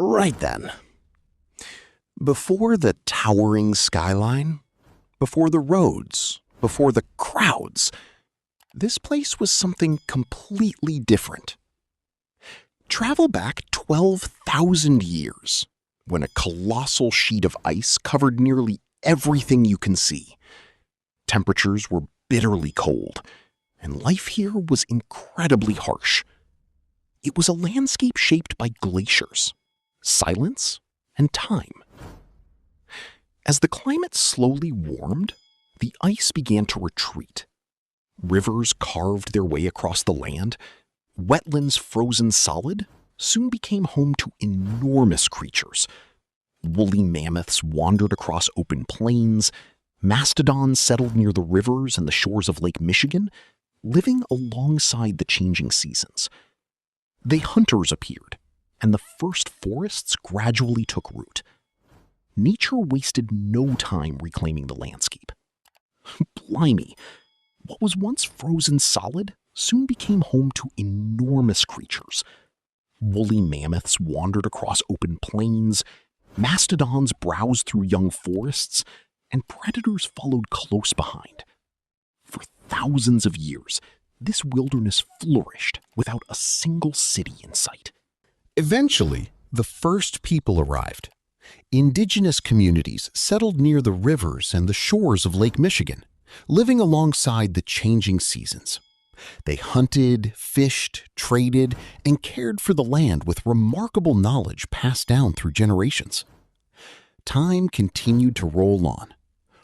Right then. Before the towering skyline, before the roads, before the crowds, this place was something completely different. Travel back 12,000 years, when a colossal sheet of ice covered nearly everything you can see. Temperatures were bitterly cold, and life here was incredibly harsh. It was a landscape shaped by glaciers, silence, and time. As the climate slowly warmed, the ice began to retreat. Rivers carved their way across the land. Wetlands frozen solid soon became home to enormous creatures. Woolly mammoths wandered across open plains. Mastodons settled near the rivers and the shores of Lake Michigan, living alongside the changing seasons. The hunters appeared, and the first forests gradually took root. Nature wasted no time reclaiming the landscape. Blimey, what was once frozen solid soon became home to enormous creatures. Woolly mammoths wandered across open plains, mastodons browsed through young forests, and predators followed close behind. For thousands of years, this wilderness flourished without a single city in sight. Eventually, the first people arrived. Indigenous communities settled near the rivers and the shores of Lake Michigan, living alongside the changing seasons. They hunted, fished, traded, and cared for the land with remarkable knowledge passed down through generations. Time continued to roll on.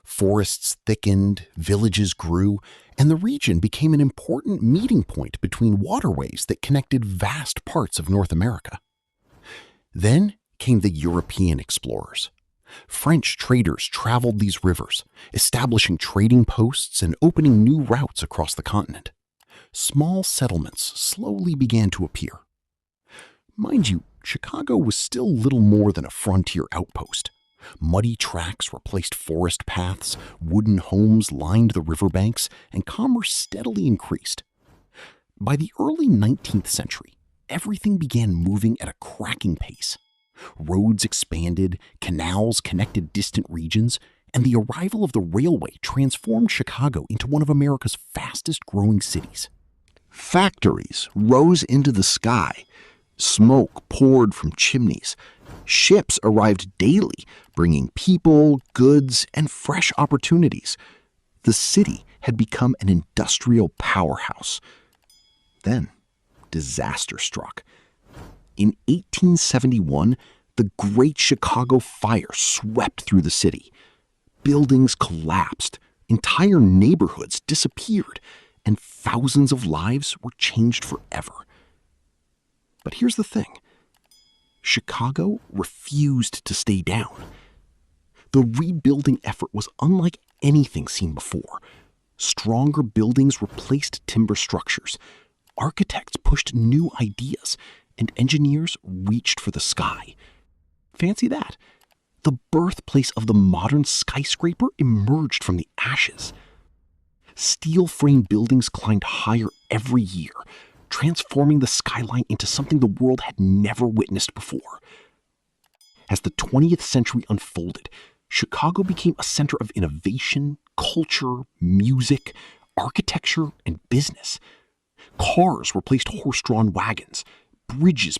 Forests thickened, villages grew, and the region became an important meeting point between waterways that connected vast parts of North America. Then came the European explorers. French traders traveled these rivers, establishing trading posts and opening new routes across the continent. Small settlements slowly began to appear. Mind you, Chicago was still little more than a frontier outpost. Muddy tracks replaced forest paths, wooden homes lined the riverbanks, and commerce steadily increased. By the early 19th century, everything began moving at a cracking pace. Roads expanded, canals connected distant regions, and the arrival of the railway transformed Chicago into one of America's fastest-growing cities. Factories rose into the sky. Smoke poured from chimneys. Ships arrived daily, bringing people, goods, and fresh opportunities. The city had become an industrial powerhouse. Then, disaster struck. In 1871, the Great Chicago Fire swept through the city. Buildings collapsed, entire neighborhoods disappeared, and thousands of lives were changed forever. But here's the thing. Chicago refused to stay down. The rebuilding effort was unlike anything seen before. Stronger buildings replaced timber structures. Architects pushed new ideas, and engineers reached for the sky. Fancy that. The birthplace of the modern skyscraper emerged from the ashes. Steel-framed buildings climbed higher every year, transforming the skyline into something the world had never witnessed before. As the 20th century unfolded, Chicago became a center of innovation, culture, music, architecture, and business. Cars replaced horse-drawn wagons. Bridges